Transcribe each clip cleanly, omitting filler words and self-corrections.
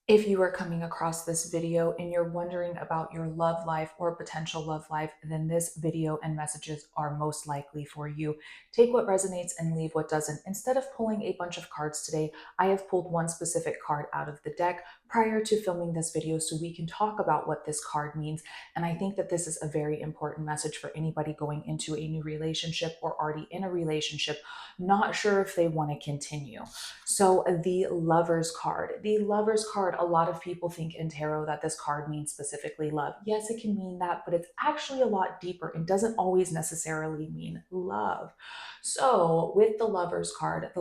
If you are coming across this video and you're wondering about your love life or potential love life, then this video and messages are most likely for you. Take what resonates and leave what doesn't. Instead of pulling a bunch of cards today, I have pulled one specific card out of the deck prior to filming this video so we can talk about what this card means. And I think that this is a very important message for anybody going into a new relationship or already in a relationship, not sure if they want to continue. So the Lover's card. The Lover's card, a lot of people think in tarot that this card means specifically love. Yes, it can mean that, but it's actually a lot deeper and doesn't always necessarily mean love. So with the Lover's card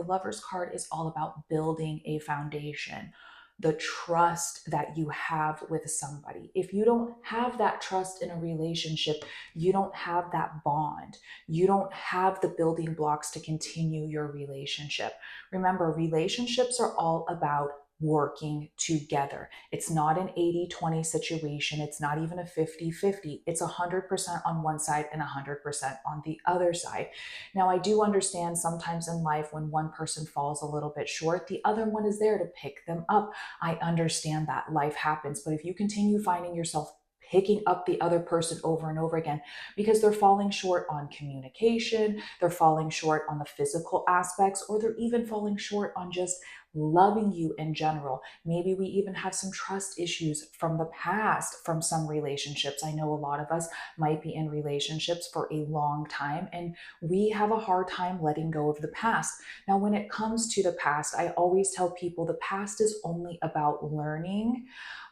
is all about building a foundation, the trust that you have with somebody. If you don't have that trust in a relationship, you don't have that bond. You don't have the building blocks to continue your relationship. Remember, relationships are all about working together. It's not an 80-20 situation. It's not even a 50-50. It's 100% on one side and 100% on the other side. Now, I do understand sometimes in life when one person falls a little bit short, the other one is there to pick them up. I understand that life happens, but if you continue finding yourself picking up the other person over and over again because they're falling short on communication, they're falling short on the physical aspects, or they're even falling short on just loving you in general. Maybe we even have some trust issues from the past from some relationships. I know a lot of us might be in relationships for a long time and we have a hard time letting go of the past. Now, when it comes to the past, I always tell people the past is only about learning,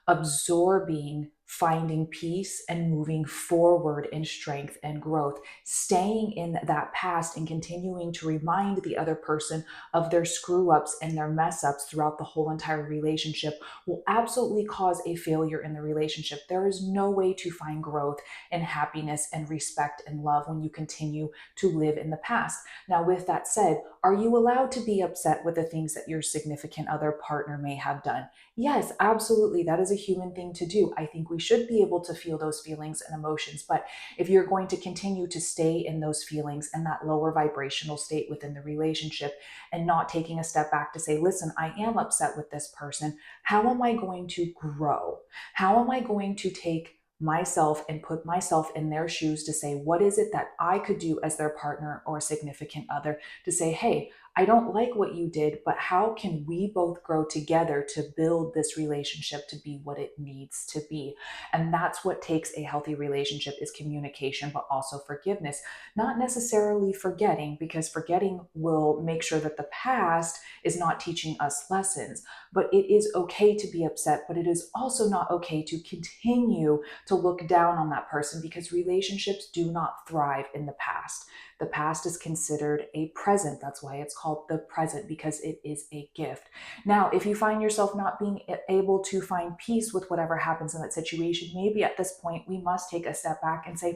absorbing, finding peace, and moving forward in strength and growth. Staying in that past and continuing to remind the other person of their screw ups and their mess ups throughout the whole entire relationship will absolutely cause a failure in the relationship. There is no way to find growth and happiness and respect and love when you continue to live in the past. Now, with that said, are you allowed to be upset with the things that your significant other partner may have done? Yes, absolutely. That is a human thing to do. I think we should be able to feel those feelings and emotions. But if you're going to continue to stay in those feelings and that lower vibrational state within the relationship and not taking a step back to say, listen, I am upset with this person. How am I going to grow? How am I going to take myself and put myself in their shoes to say, what is it that I could do as their partner or significant other to say, hey, I don't like what you did, but how can we both grow together to build this relationship to be what it needs to be? And that's what takes a healthy relationship is communication, but also forgiveness. Not necessarily forgetting, because forgetting will make sure that the past is not teaching us lessons. But it is okay to be upset, but it is also not okay to continue to look down on that person because relationships do not thrive in the past. The past is considered a present. That's why it's called the present, because it is a gift. Now, if you find yourself not being able to find peace with whatever happens in that situation, maybe at this point we must take a step back and say,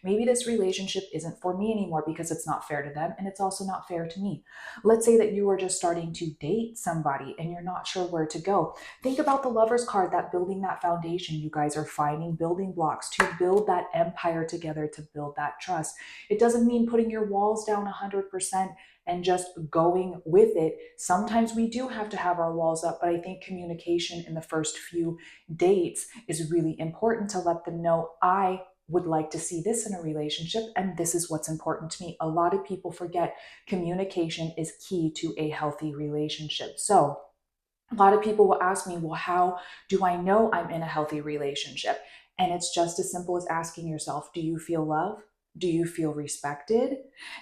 maybe this relationship isn't for me anymore because it's not fair to them and it's also not fair to me. Let's say that you are just starting to date somebody and you're not sure where to go. Think about the Lover's card, that building that foundation. You guys are finding building blocks to build that empire together, to build that trust. It doesn't mean putting your walls down 100% and just going with it. Sometimes we do have to have our walls up, but I think communication in the first few dates is really important to let them know, I would like to see this in a relationship, and this is what's important to me. A lot of people forget communication is key to a healthy relationship. So, a lot of people will ask me, well, how do I know I'm in a healthy relationship? And it's just as simple as asking yourself, do you feel love? Do you feel respected?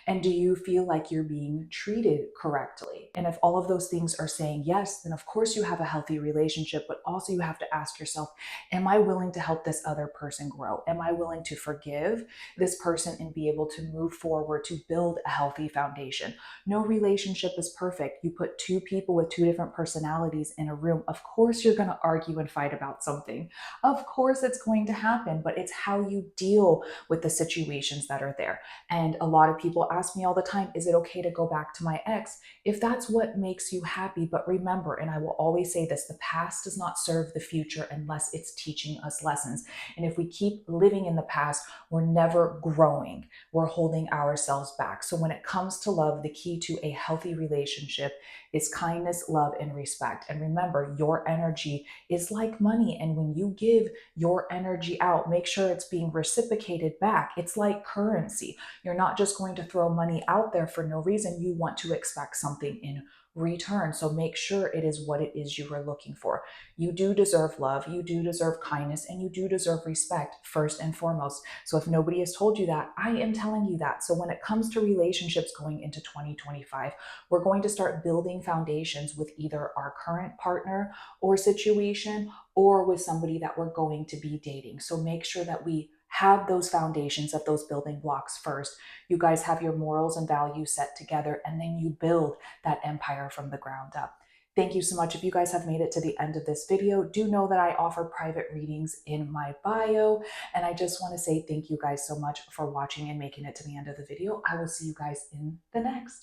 And do you feel like you're being treated correctly? And if all of those things are saying yes, then of course you have a healthy relationship, but also you have to ask yourself, am I willing to help this other person grow? Am I willing to forgive this person and be able to move forward to build a healthy foundation? No relationship is perfect. You put two people with two different personalities in a room. Of course, you're going to argue and fight about something. Of course, it's going to happen, but it's how you deal with the situations foundations that are there. And a lot of people ask me all the time, is it okay to go back to my ex? If that's what makes you happy, but remember, and I will always say this, the past does not serve the future unless it's teaching us lessons. And if we keep living in the past, we're never growing. We're holding ourselves back. So when it comes to love, the key to a healthy relationship is kindness, love, and respect. And remember, your energy is like money. And when you give your energy out, make sure it's being reciprocated back. It's like currency. You're not just going to throw money out there for no reason. You want to expect something in return. So make sure it is what it is you are looking for. You do deserve love, you do deserve kindness, and you do deserve respect first and foremost. So if nobody has told you that, I am telling you that. So when it comes to relationships going into 2025, we're going to start building foundations with either our current partner or situation or with somebody that we're going to be dating. So make sure that we have those foundations of those building blocks first. You guys have your morals and values set together, and then you build that empire from the ground up. Thank you so much. If you guys have made it to the end of this video, do know that I offer private readings in my bio. And I just want to say thank you guys so much for watching and making it to the end of the video. I will see you guys in the next.